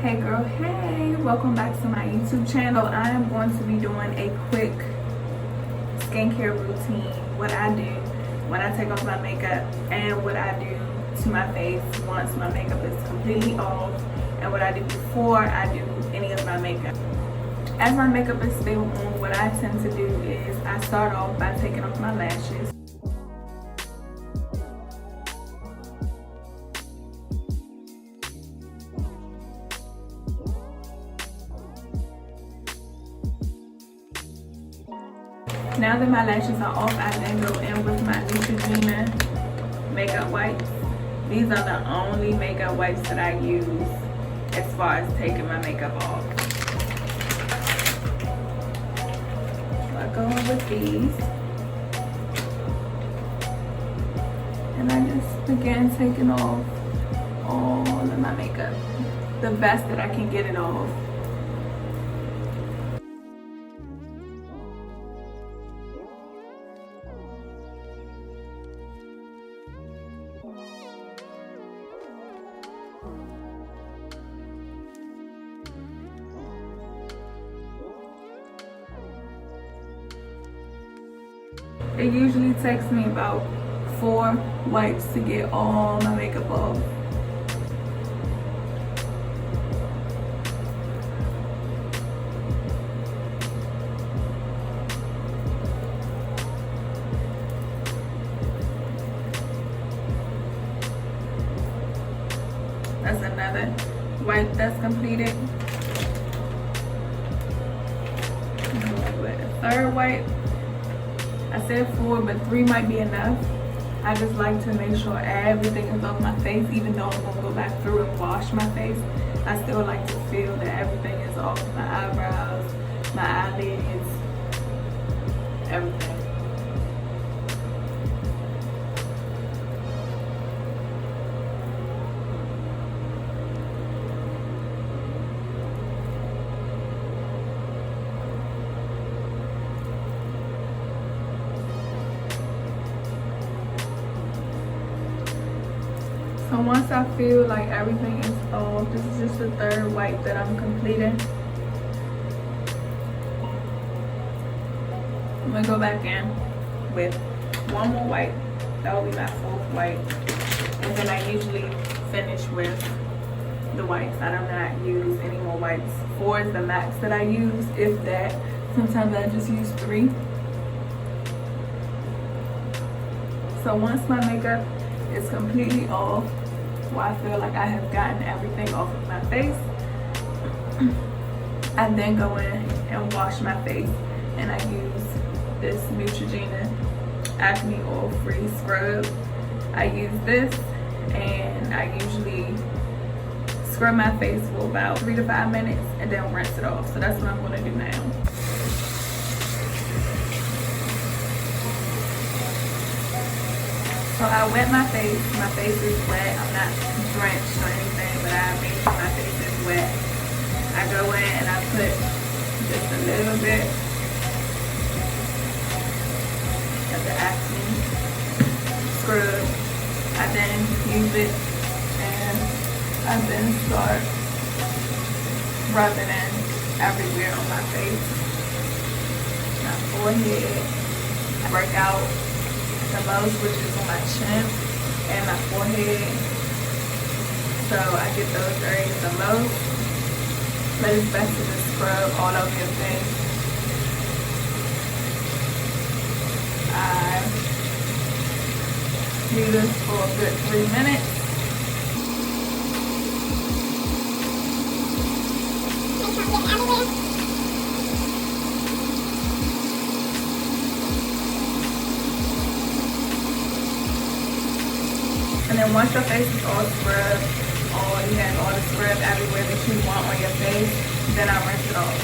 Hey girl, hey, welcome back to my YouTube channel. I am going to be doing a quick skincare routine, what I do when I take off my makeup and what I do to my face once my makeup is completely off, and what I do before I do any of my makeup. As my makeup is still on, what I tend to do is I start off by taking off my lashes. Now that my lashes are off, I then go in with my Nutrogena makeup wipes. These are the only makeup wipes that I use as far as taking my makeup off. So I go in with these. And I just begin taking off all of my makeup, the best that I can get it off. It usually takes me about 4 wipes to get all my makeup off. That's another wipe that's completed. With a third wipe. I said 4, but 3 might be enough. I just like to make sure everything is off my face, even though I'm gonna go back through and wash my face. I still like to feel that everything is off my eyebrows, my eyelids, everything. So once I feel like everything is off, this is just the third wipe that I'm completing. I'm gonna go back in with one more wipe. That will be my 4th wipe. And then I usually finish with the wipes. I do not use any more wipes. 4 is the max that I use, if that. Sometimes I just use 3. So once my makeup is completely off, where I feel like I have gotten everything off of my face, I then go in and wash my face, and I use this Nutrogena Acne Oil Free Scrub. I use this, and I usually scrub my face for about 3 to 5 minutes and then rinse it off. So that's what I'm going to do now. So I wet my face. My face is wet. I'm not drenched or anything, but I make sure my face is wet. I go in and I put just a little bit of the acne scrub. I then use it and I then start rubbing it everywhere on my face. My forehead. I work out the most, which is on my chin and my forehead. So I get those areas the most. But it's best to just scrub all over your face. I do this for a good 3 minutes. And then once your face is all scrubbed, or you have all the scrub everywhere that you want on your face, then I rinse it off.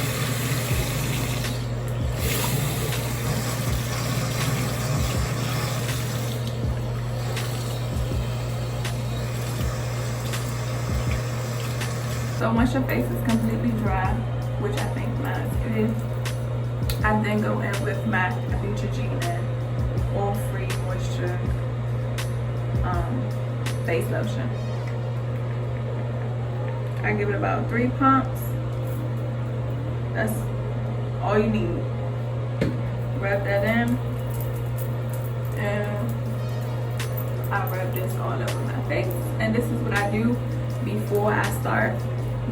So once your face is completely dry, which I think mine is, I then go in with my Nutrogena Oil-Free Moisture face lotion. I give it about 3 pumps. That's all you need. Rub that in, and I rub this all over my face. And this is what I do before I start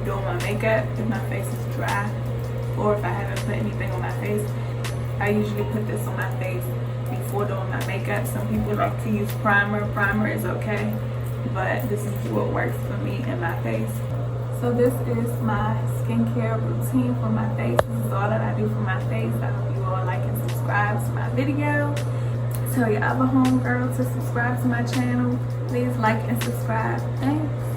doing my makeup. If my face is dry or if I haven't put anything on my face, I usually put this on my face before doing my makeup. Some people like to use primer. Primer is okay, but this is what works for me and my face. So this is my skincare routine for my face. This is all that I do for my face. I hope you all like and subscribe to my video. Tell your other homegirl to subscribe to my channel. Please like and subscribe. Thanks.